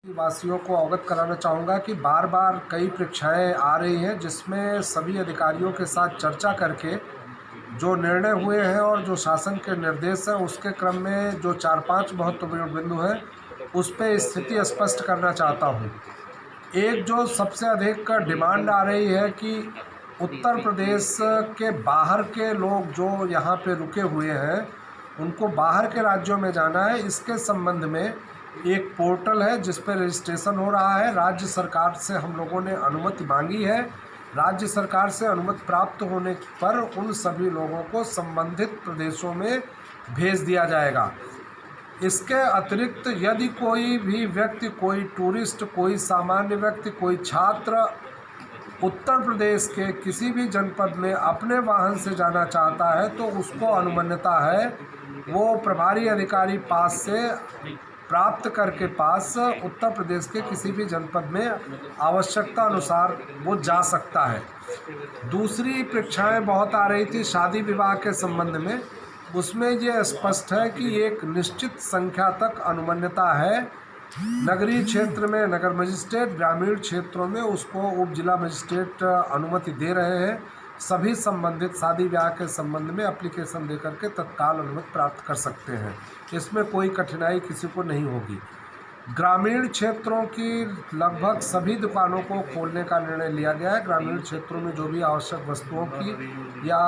वासियों को अवगत कराना चाहूँगा कि बार बार कई परीक्षाएं आ रही हैं जिसमें सभी अधिकारियों के साथ चर्चा करके जो निर्णय हुए हैं और जो शासन के निर्देश हैं उसके क्रम में जो 4-5 महत्वपूर्ण बिंदु हैं उस पर स्थिति स्पष्ट करना चाहता हूँ। एक जो सबसे अधिक डिमांड आ रही है कि उत्तर प्रदेश के बाहर के लोग जो यहाँ पे रुके हुए हैं उनको बाहर के राज्यों में जाना है। इसके संबंध में एक पोर्टल है जिस पर रजिस्ट्रेशन हो रहा है। राज्य सरकार से हम लोगों ने अनुमति मांगी है। राज्य सरकार से अनुमति प्राप्त होने पर उन सभी लोगों को संबंधित प्रदेशों में भेज दिया जाएगा। इसके अतिरिक्त यदि कोई भी व्यक्ति, कोई टूरिस्ट, कोई सामान्य व्यक्ति, कोई छात्र उत्तर प्रदेश के किसी भी जनपद में अपने वाहन से जाना चाहता है तो उसको अनुमन्यता है वो प्रभारी अधिकारी पास से प्राप्त करके पास उत्तर प्रदेश के किसी भी जनपद में आवश्यकता अनुसार वो जा सकता है। दूसरी परीक्षाएं बहुत आ रही थी शादी विवाह के संबंध में, उसमें ये स्पष्ट है कि एक निश्चित संख्या तक अनुमन्यता है। नगरीय क्षेत्र में नगर मजिस्ट्रेट, ग्रामीण क्षेत्रों में उसको उप जिला मजिस्ट्रेट अनुमति दे रहे हैं। सभी संबंधित शादी ब्याह के संबंध में एप्लीकेशन दे करके तत्काल अनुमति प्राप्त कर सकते हैं। इसमें कोई कठिनाई किसी को नहीं होगी। ग्रामीण क्षेत्रों की लगभग सभी दुकानों को खोलने का निर्णय लिया गया है। ग्रामीण क्षेत्रों में जो भी आवश्यक वस्तुओं की या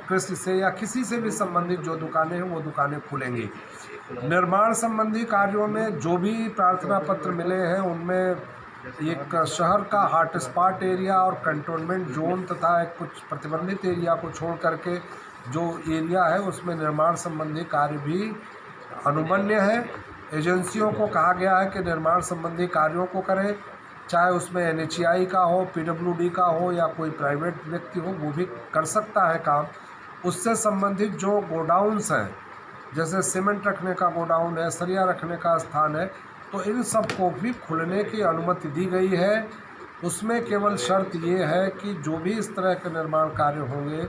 कृषि से या किसी से भी संबंधित जो दुकानें हैं वो दुकानें खुलेंगी। निर्माण संबंधी कार्यों में जो भी प्रार्थना पत्र मिले हैं उनमें एक शहर का हॉटस्पॉट एरिया और कंटोनमेंट जोन तथा एक कुछ प्रतिबंधित एरिया को छोड़ करके जो एरिया है उसमें निर्माण संबंधी कार्य भी अनुमन्य है। एजेंसियों को कहा गया है कि निर्माण संबंधी कार्यों को करें, चाहे उसमें NHAI का हो, PWD का हो या कोई प्राइवेट व्यक्ति हो, वो भी कर सकता है काम। उससे संबंधित जो गोडाउन्स हैं, जैसे सीमेंट रखने का गोडाउन है, सरिया रखने का स्थान है, तो इन सब को भी खुलने की अनुमति दी गई है। उसमें केवल शर्त ये है कि जो भी इस तरह के निर्माण कार्य होंगे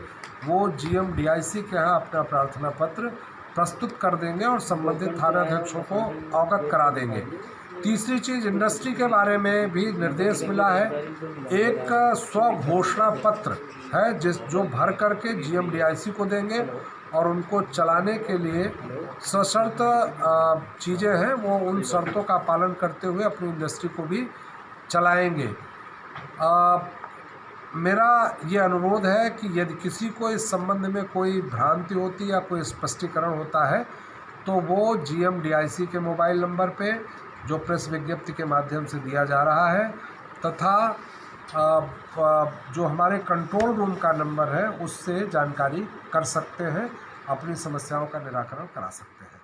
वो GM DIC के यहाँ अपना प्रार्थना पत्र प्रस्तुत कर देंगे और संबंधित थानाध्यक्षों को अवगत करा देंगे। तीसरी चीज़, इंडस्ट्री के बारे में भी निर्देश मिला है। एक स्वघोषणा पत्र है जो भर करके GM DIC को देंगे और उनको चलाने के लिए सशर्त चीज़ें हैं, वो उन शर्तों का पालन करते हुए अपनी इंडस्ट्री को भी चलाएंगे। मेरा ये अनुरोध है कि यदि किसी को इस संबंध में कोई भ्रांति होती या कोई स्पष्टीकरण होता है तो वो GM DIC के मोबाइल नंबर पे जो प्रेस विज्ञप्ति के माध्यम से दिया जा रहा है तथा जो हमारे कंट्रोल रूम का नंबर है उससे जानकारी कर सकते हैं, अपनी समस्याओं का निराकरण करा सकते हैं।